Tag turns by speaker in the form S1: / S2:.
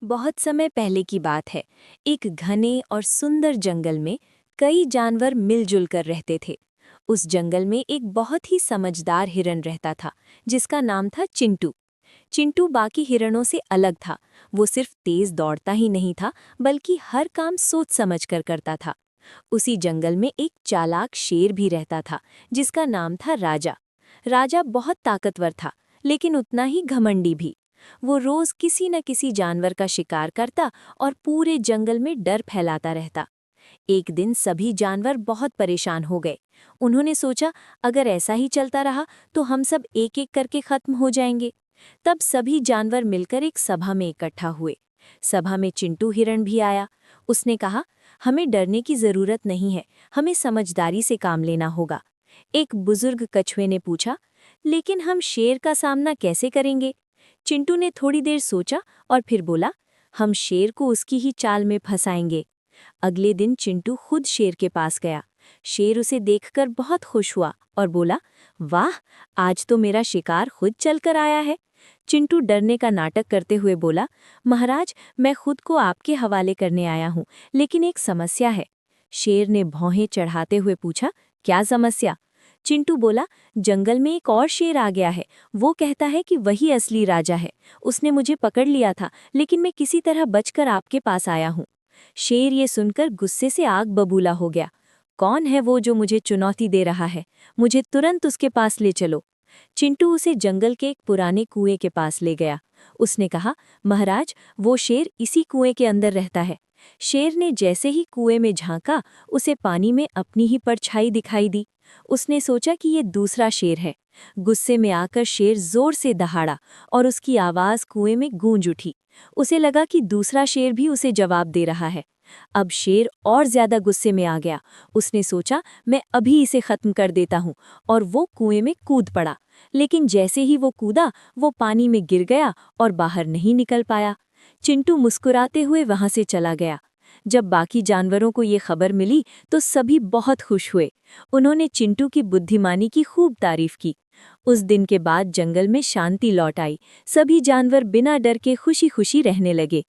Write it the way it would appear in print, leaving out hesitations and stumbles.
S1: बहुत समय पहले की बात है। एक घने और सुंदर जंगल में कई जानवर मिलजुल कर रहते थे। उस जंगल में एक बहुत ही समझदार हिरन रहता था, जिसका नाम था चिंटू। चिंटू बाकी हिरणों से अलग था। वो सिर्फ तेज दौड़ता ही नहीं था, बल्कि हर काम सोच समझ कर करता था। उसी जंगल में एक चालाक शेर भी रहता था, जिसका नाम था राजा। राजा बहुत ताकतवर था, लेकिन उतना ही घमंडी भी। वो रोज किसी न किसी जानवर का शिकार करता और पूरे जंगल में डर फैलाता रहता। एक दिन सभी जानवर बहुत परेशान हो गए। उन्होंने सोचा, अगर ऐसा ही चलता रहा तो हम सब एक एक करके खत्म हो जाएंगे। तब सभी जानवर मिलकर एक सभा में इकट्ठा हुए। सभा में चिंटू हिरण भी आया। उसने कहा, हमें डरने की जरूरत नहीं है, हमें समझदारी से काम लेना होगा। एक बुजुर्ग कछुए ने पूछा, लेकिन हम शेर का सामना कैसे करेंगे? चिंटू ने थोड़ी देर सोचा और फिर बोला, हम शेर को उसकी ही चाल में फंसाएंगे। अगले दिन चिंटू खुद शेर के पास गया। शेर उसे देखकर बहुत खुश हुआ और बोला, वाह, आज तो मेरा शिकार खुद चल कर आया है। चिंटू डरने का नाटक करते हुए बोला, महाराज, मैं खुद को आपके हवाले करने आया हूँ, लेकिन एक समस्या है। शेर ने भौहें चढ़ाते हुए पूछा, क्या समस्या? चिंटू बोला, जंगल में एक और शेर आ गया है। वो कहता है कि वही असली राजा है। उसने मुझे पकड़ लिया था, लेकिन मैं किसी तरह बचकर आपके पास आया हूँ। शेर ये सुनकर गुस्से से आग बबूला हो गया। कौन है वो जो मुझे चुनौती दे रहा है? मुझे तुरंत उसके पास ले चलो। चिंटू उसे जंगल के एक पुराने कुएं के पास ले गया। उसने कहा, महाराज, वो शेर इसी कुएं के अंदर रहता है। शेर ने जैसे ही कुएं में झांका, उसे पानी में अपनी ही परछाई दिखाई दी। उसने सोचा कि ये दूसरा शेर है। गुस्से में आकर शेर जोर से दहाड़ा और उसकी आवाज कुएं में गूंज उठी। उसे लगा कि दूसरा शेर भी उसे जवाब दे रहा है। अब शेर और ज्यादा गुस्से में आ गया। उसने सोचा, मैं अभी इसे खत्म कर देता हूँ, और वो कुएं में कूद पड़ा। लेकिन जैसे ही वो कूदा, वो पानी में गिर गया और बाहर नहीं निकल पाया। चिंटू मुस्कुराते हुए वहां से चला गया। जब बाकी जानवरों को ये खबर मिली तो सभी बहुत खुश हुए। उन्होंने चिंटू की बुद्धिमानी की खूब तारीफ की। उस दिन के बाद जंगल में शांति लौट आई। सभी जानवर बिना डर के खुशी खुशी रहने लगे।